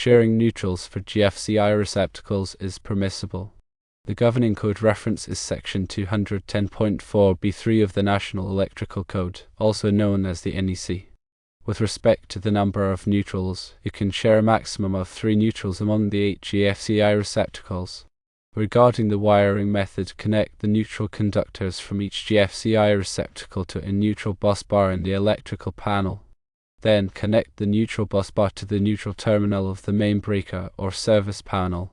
sharing neutrals for GFCI receptacles is permissible. The governing code reference is Section 210.4b3 of the National Electrical Code, also known as the NEC. With respect to the number of neutrals, you can share a maximum of 3 neutrals among the 8 GFCI receptacles. Regarding the wiring method, connect the neutral conductors from each GFCI receptacle to a neutral bus bar in the electrical panel. Then connect the neutral bus bar to the neutral terminal of the main breaker or service panel.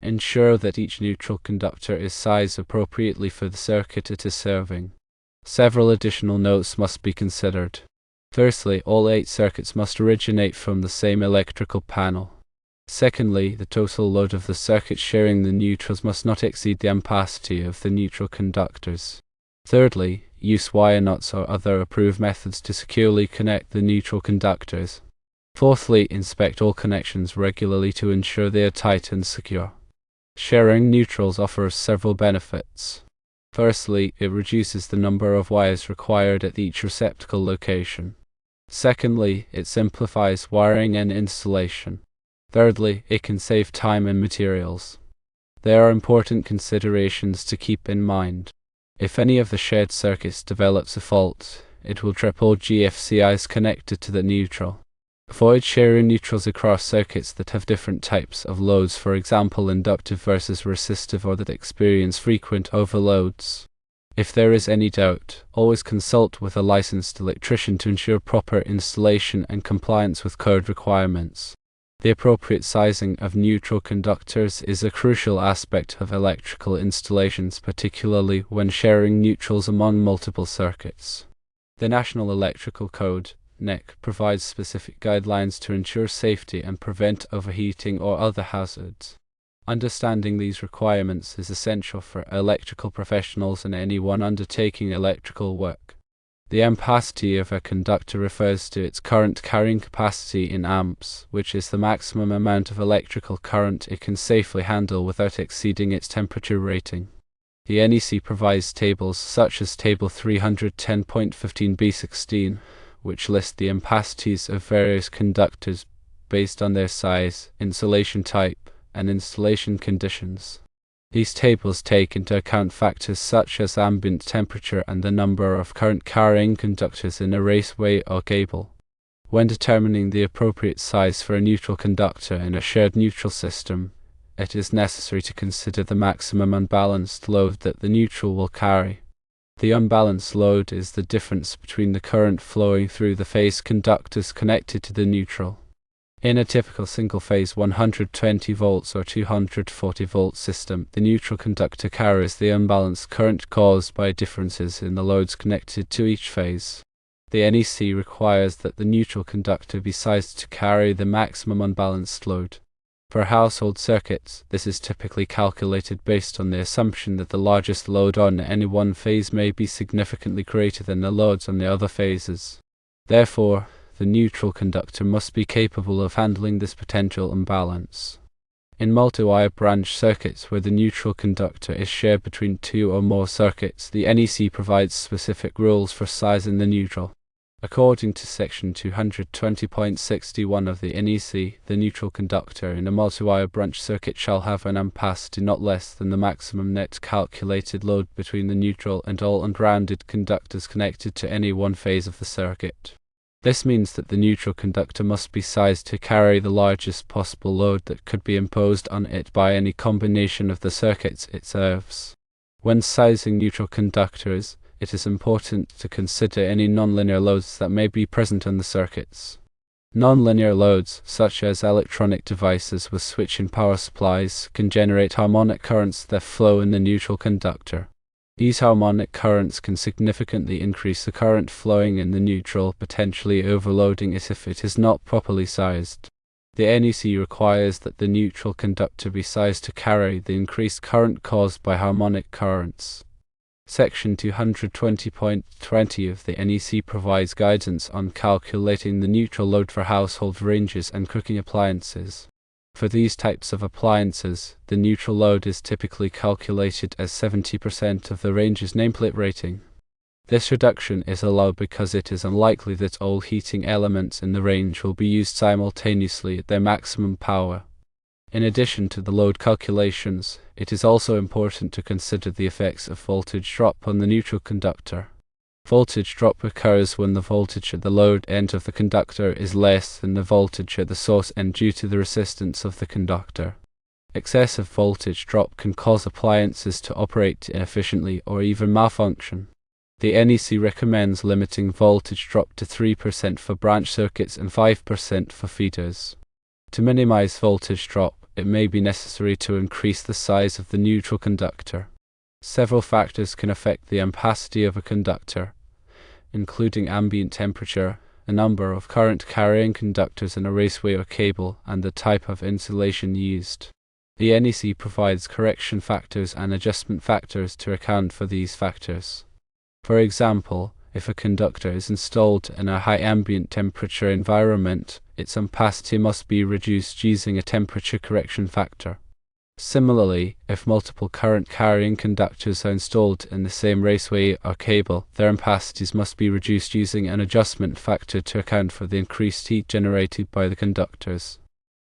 Ensure that each neutral conductor is sized appropriately for the circuit it is serving. Several additional notes must be considered. Firstly, all 8 circuits must originate from the same electrical panel. Secondly, the total load of the circuit sharing the neutrals must not exceed the ampacity of the neutral conductors. Thirdly, use wire nuts or other approved methods to securely connect the neutral conductors. Fourthly, inspect all connections regularly to ensure they are tight and secure. Sharing neutrals offers several benefits. Firstly, it reduces the number of wires required at each receptacle location. Secondly, it simplifies wiring and installation. Thirdly, it can save time and materials. There are important considerations to keep in mind. If any of the shared circuits develops a fault, it will trip all GFCIs connected to the neutral. Avoid sharing neutrals across circuits that have different types of loads, for example inductive versus resistive, or that experience frequent overloads. If there is any doubt, always consult with a licensed electrician to ensure proper installation and compliance with code requirements. The appropriate sizing of neutral conductors is a crucial aspect of electrical installations, particularly when sharing neutrals among multiple circuits. The National Electrical Code (NEC) provides specific guidelines to ensure safety and prevent overheating or other hazards. Understanding these requirements is essential for electrical professionals and anyone undertaking electrical work. The ampacity of a conductor refers to its current carrying capacity in amps, which is the maximum amount of electrical current it can safely handle without exceeding its temperature rating. The NEC provides tables such as Table 310.15b16, which list the ampacities of various conductors based on their size, insulation type, and installation conditions. These tables take into account factors such as ambient temperature and the number of current carrying conductors in a raceway or cable. When determining the appropriate size for a neutral conductor in a shared neutral system, it is necessary to consider the maximum unbalanced load that the neutral will carry. The unbalanced load is the difference between the current flowing through the phase conductors connected to the neutral. In a typical single-phase 120 volts or 240 volt system, the neutral conductor carries the unbalanced current caused by differences in the loads connected to each phase. The NEC requires that the neutral conductor be sized to carry the maximum unbalanced load. For household circuits, this is typically calculated based on the assumption that the largest load on any one phase may be significantly greater than the loads on the other phases. Therefore, the neutral conductor must be capable of handling this potential imbalance. In multi-wire branch circuits where the neutral conductor is shared between 2 or more circuits, the NEC provides specific rules for sizing the neutral. According to Section 220.61 of the NEC, the neutral conductor in a multi-wire branch circuit shall have an ampacity not less than the maximum net calculated load between the neutral and all ungrounded conductors connected to any one phase of the circuit. This means that the neutral conductor must be sized to carry the largest possible load that could be imposed on it by any combination of the circuits it serves. When sizing neutral conductors, it is important to consider any nonlinear loads that may be present on the circuits. Nonlinear loads, such as electronic devices with switching power supplies, can generate harmonic currents that flow in the neutral conductor. These harmonic currents can significantly increase the current flowing in the neutral, potentially overloading it if it is not properly sized. The NEC requires that the neutral conductor be sized to carry the increased current caused by harmonic currents. Section 220.20 of the NEC provides guidance on calculating the neutral load for household ranges and cooking appliances. For these types of appliances, the neutral load is typically calculated as 70% of the range's nameplate rating. This reduction is allowed because it is unlikely that all heating elements in the range will be used simultaneously at their maximum power. In addition to the load calculations, it is also important to consider the effects of voltage drop on the neutral conductor. Voltage drop occurs when the voltage at the load end of the conductor is less than the voltage at the source end due to the resistance of the conductor. Excessive voltage drop can cause appliances to operate inefficiently or even malfunction. The NEC recommends limiting voltage drop to 3% for branch circuits and 5% for feeders. To minimize voltage drop, it may be necessary to increase the size of the neutral conductor. Several factors can affect the ampacity of a conductor, including ambient temperature, a number of current carrying conductors in a raceway or cable, and the type of insulation used. The NEC provides correction factors and adjustment factors to account for these factors. For example, if a conductor is installed in a high ambient temperature environment, its ampacity must be reduced using a temperature correction factor. Similarly, if multiple current carrying conductors are installed in the same raceway or cable, their ampacities must be reduced using an adjustment factor to account for the increased heat generated by the conductors.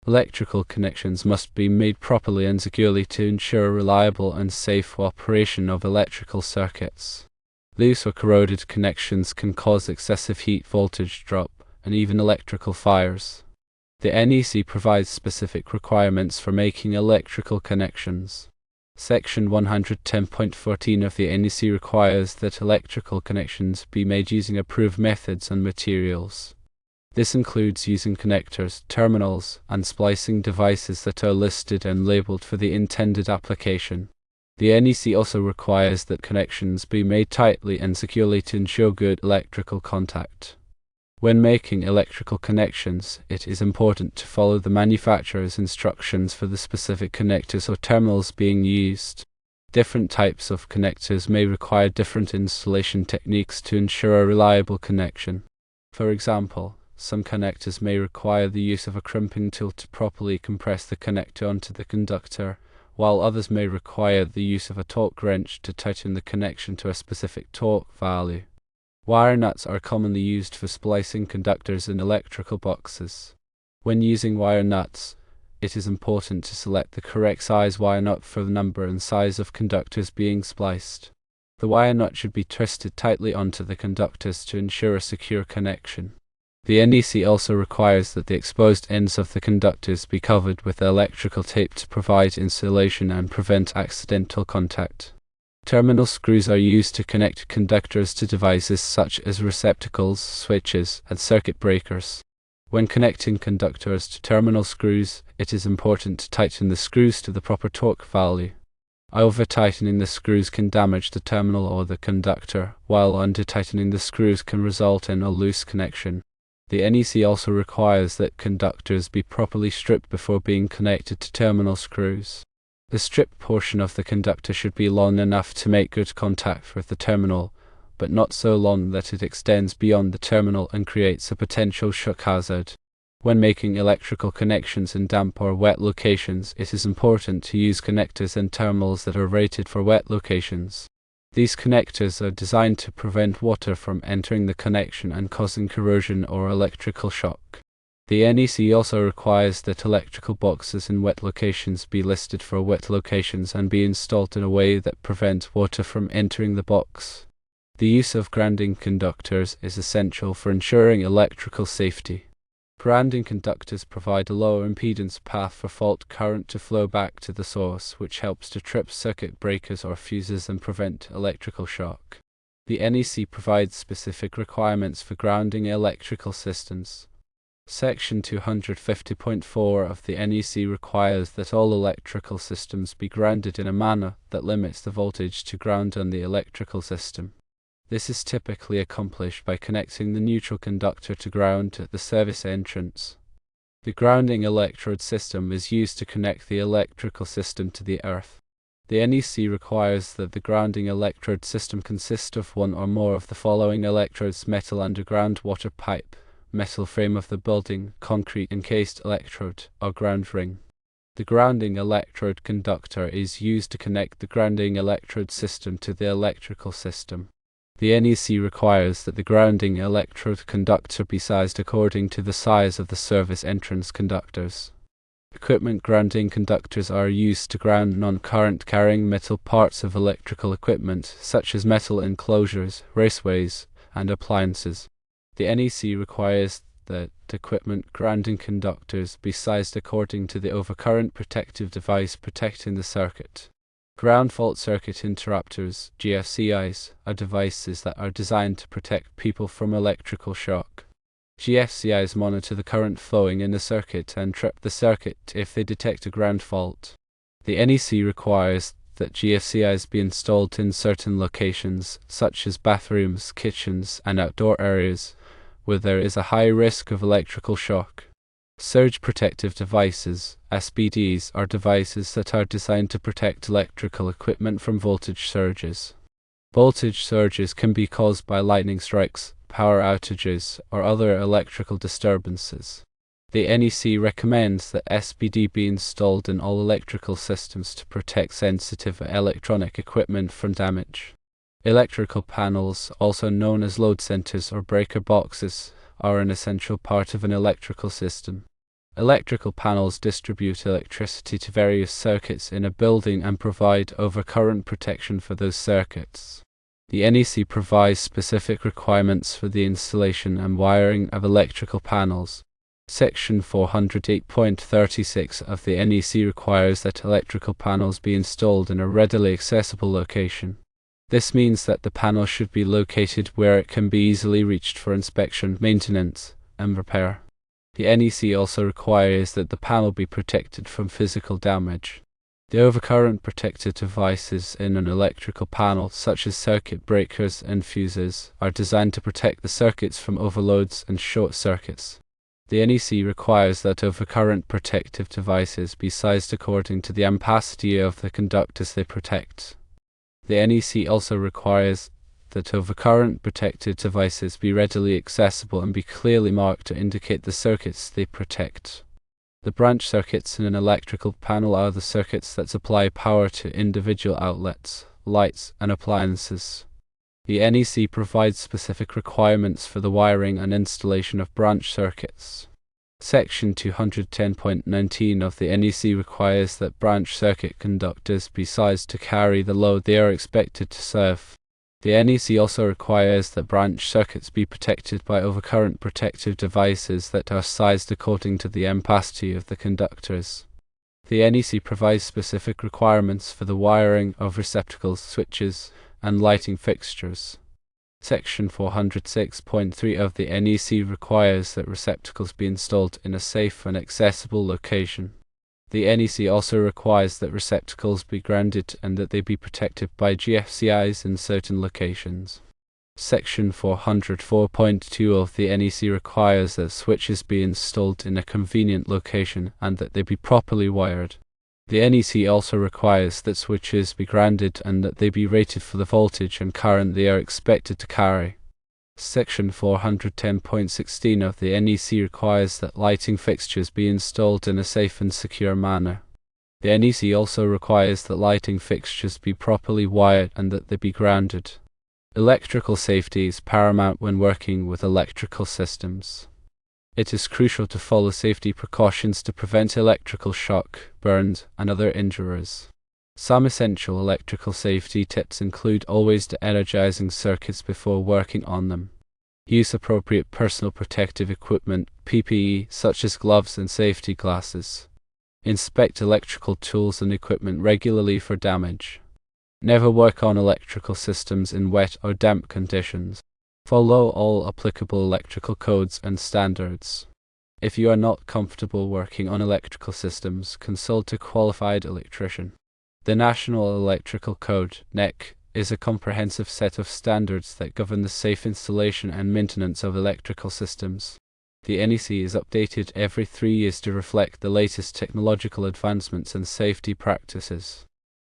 Electrical connections must be made properly and securely to ensure reliable and safe operation of electrical circuits. Loose or corroded connections can cause excessive heat voltage drop and even electrical fires. The NEC provides specific requirements for making electrical connections. Section 110.14 of the NEC requires that electrical connections be made using approved methods and materials. This includes using connectors, terminals, and splicing devices that are listed and labeled for the intended application. The NEC also requires that connections be made tightly and securely to ensure good electrical contact. When making electrical connections, it is important to follow the manufacturer's instructions for the specific connectors or terminals being used. Different types of connectors may require different installation techniques to ensure a reliable connection. For example, some connectors may require the use of a crimping tool to properly compress the connector onto the conductor, while others may require the use of a torque wrench to tighten the connection to a specific torque value. Wire nuts are commonly used for splicing conductors in electrical boxes. When using wire nuts, it is important to select the correct size wire nut for the number and size of conductors being spliced. The wire nut should be twisted tightly onto the conductors to ensure a secure connection. The NEC also requires that the exposed ends of the conductors be covered with electrical tape to provide insulation and prevent accidental contact. Terminal screws are used to connect conductors to devices such as receptacles, switches, and circuit breakers. When connecting conductors to terminal screws, it is important to tighten the screws to the proper torque value. Over-tightening the screws can damage the terminal or the conductor, while under-tightening the screws can result in a loose connection. The NEC also requires that conductors be properly stripped before being connected to terminal screws. The stripped portion of the conductor should be long enough to make good contact with the terminal, but not so long that it extends beyond the terminal and creates a potential shock hazard. When making electrical connections in damp or wet locations, it is important to use connectors and terminals that are rated for wet locations. These connectors are designed to prevent water from entering the connection and causing corrosion or electrical shock. The NEC also requires that electrical boxes in wet locations be listed for wet locations and be installed in a way that prevents water from entering the box. The use of grounding conductors is essential for ensuring electrical safety. Grounding conductors provide a lower impedance path for fault current to flow back to the source, which helps to trip circuit breakers or fuses and prevent electrical shock. The NEC provides specific requirements for grounding electrical systems. Section 250.4 of the NEC requires that all electrical systems be grounded in a manner that limits the voltage to ground on the electrical system. This is typically accomplished by connecting the neutral conductor to ground at the service entrance. The grounding electrode system is used to connect the electrical system to the earth. The NEC requires that the grounding electrode system consist of one or more of the following electrodes: metal underground water pipe, metal frame of the building, concrete encased electrode, or ground ring. The grounding electrode conductor is used to connect the grounding electrode system to the electrical system. The NEC requires that the grounding electrode conductor be sized according to the size of the service entrance conductors. Equipment grounding conductors are used to ground non-current carrying metal parts of electrical equipment, such as metal enclosures, raceways, and appliances. The NEC requires that equipment grounding conductors be sized according to the overcurrent protective device protecting the circuit. Ground fault circuit interrupters, GFCIs, are devices that are designed to protect people from electrical shock. GFCIs monitor the current flowing in the circuit and trip the circuit if they detect a ground fault. The NEC requires that GFCIs be installed in certain locations, such as bathrooms, kitchens, and outdoor areas, where there is a high risk of electrical shock. Surge protective devices, SPDs, are devices that are designed to protect electrical equipment from voltage surges. Voltage surges can be caused by lightning strikes, power outages, or other electrical disturbances. The NEC recommends that SPD be installed in all electrical systems to protect sensitive electronic equipment from damage. Electrical panels, also known as load centers or breaker boxes, are an essential part of an electrical system. Electrical panels distribute electricity to various circuits in a building and provide overcurrent protection for those circuits. The NEC provides specific requirements for the installation and wiring of electrical panels. Section 408.36 of the NEC requires that electrical panels be installed in a readily accessible location. This means that the panel should be located where it can be easily reached for inspection, maintenance, and repair. The NEC also requires that the panel be protected from physical damage. The overcurrent protective devices in an electrical panel, such as circuit breakers and fuses, are designed to protect the circuits from overloads and short circuits. The NEC requires that overcurrent protective devices be sized according to the ampacity of the conductors they protect. The NEC also requires that overcurrent protective devices be readily accessible and be clearly marked to indicate the circuits they protect. The branch circuits in an electrical panel are the circuits that supply power to individual outlets, lights, and appliances. The NEC provides specific requirements for the wiring and installation of branch circuits. Section 210.19 of the NEC requires that branch circuit conductors be sized to carry the load they are expected to serve. The NEC also requires that branch circuits be protected by overcurrent protective devices that are sized according to the ampacity of the conductors. The NEC provides specific requirements for the wiring of receptacles, switches, and lighting fixtures. Section 406.3 of the NEC requires that receptacles be installed in a safe and accessible location. The NEC also requires that receptacles be grounded and that they be protected by GFCIs in certain locations. Section 404.2 of the NEC requires that switches be installed in a convenient location and that they be properly wired. The NEC also requires that switches be grounded and that they be rated for the voltage and current they are expected to carry. Section 410.16 of the NEC requires that lighting fixtures be installed in a safe and secure manner. The NEC also requires that lighting fixtures be properly wired and that they be grounded. Electrical safety is paramount when working with electrical systems. It is crucial to follow safety precautions to prevent electrical shock, burns, and other injuries. Some essential electrical safety tips include always de-energizing circuits before working on them. Use appropriate personal protective equipment, PPE, such as gloves and safety glasses. Inspect electrical tools and equipment regularly for damage. Never work on electrical systems in wet or damp conditions. Follow all applicable electrical codes and standards. If you are not comfortable working on electrical systems, consult a qualified electrician. The National Electrical Code, NEC, is a comprehensive set of standards that govern the safe installation and maintenance of electrical systems. The NEC is updated every 3 years to reflect the latest technological advancements and safety practices.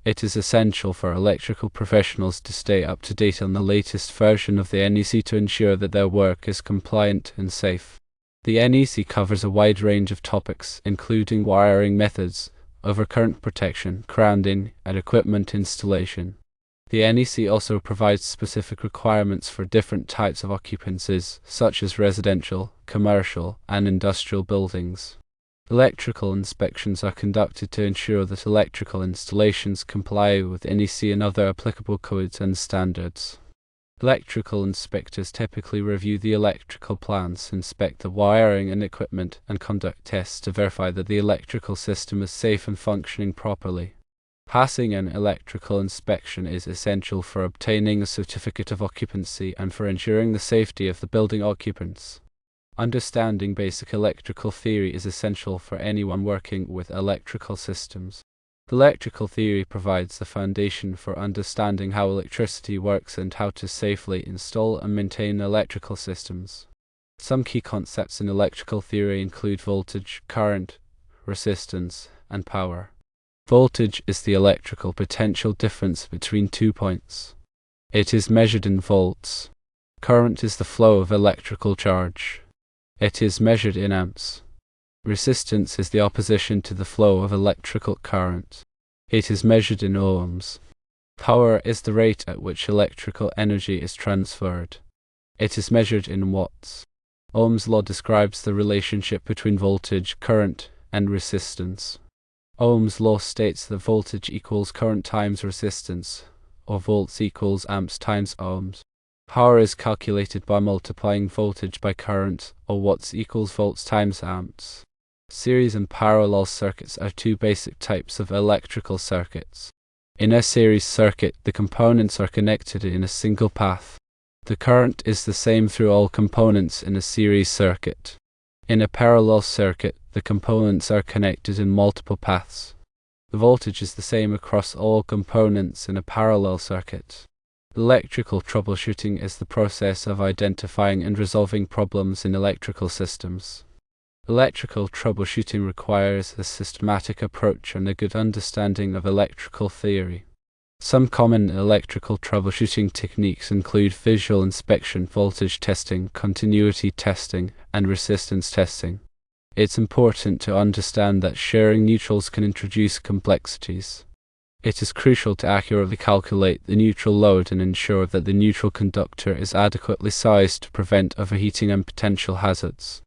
It is essential for electrical professionals to stay up to date on the latest version of the NEC to ensure that their work is compliant and safe. The NEC covers a wide range of topics, including wiring methods, overcurrent protection, grounding, and equipment installation. The NEC also provides specific requirements for different types of occupancies, such as residential, commercial, and industrial buildings. Electrical inspections are conducted to ensure that electrical installations comply with NEC and other applicable codes and standards. Electrical inspectors typically review the electrical plans, inspect the wiring and equipment, and conduct tests to verify that the electrical system is safe and functioning properly. Passing an electrical inspection is essential for obtaining a certificate of occupancy and for ensuring the safety of the building occupants. Understanding basic electrical theory is essential for anyone working with electrical systems. Electrical theory provides the foundation for understanding how electricity works and how to safely install and maintain electrical systems. Some key concepts in electrical theory include voltage, current, resistance, and power. Voltage is the electrical potential difference between 2 points. It is measured in volts. Current is the flow of electrical charge. It is measured in amps. Resistance is the opposition to the flow of electrical current. It is measured in ohms. Power is the rate at which electrical energy is transferred. It is measured in watts. Ohm's law describes the relationship between voltage, current, and resistance. Ohm's law states that voltage equals current times resistance, or volts equals amps times ohms. Power is calculated by multiplying voltage by current, or watts equals volts times amps. Series and parallel circuits are two basic types of electrical circuits. In a series circuit, the components are connected in a single path. The current is the same through all components in a series circuit. In a parallel circuit, the components are connected in multiple paths. The voltage is the same across all components in a parallel circuit. Electrical troubleshooting is the process of identifying and resolving problems in electrical systems. Electrical troubleshooting requires a systematic approach and a good understanding of electrical theory. Some common electrical troubleshooting techniques include visual inspection, voltage testing, continuity testing, and resistance testing. It's important to understand that sharing neutrals can introduce complexities. It is crucial to accurately calculate the neutral load and ensure that the neutral conductor is adequately sized to prevent overheating and potential hazards.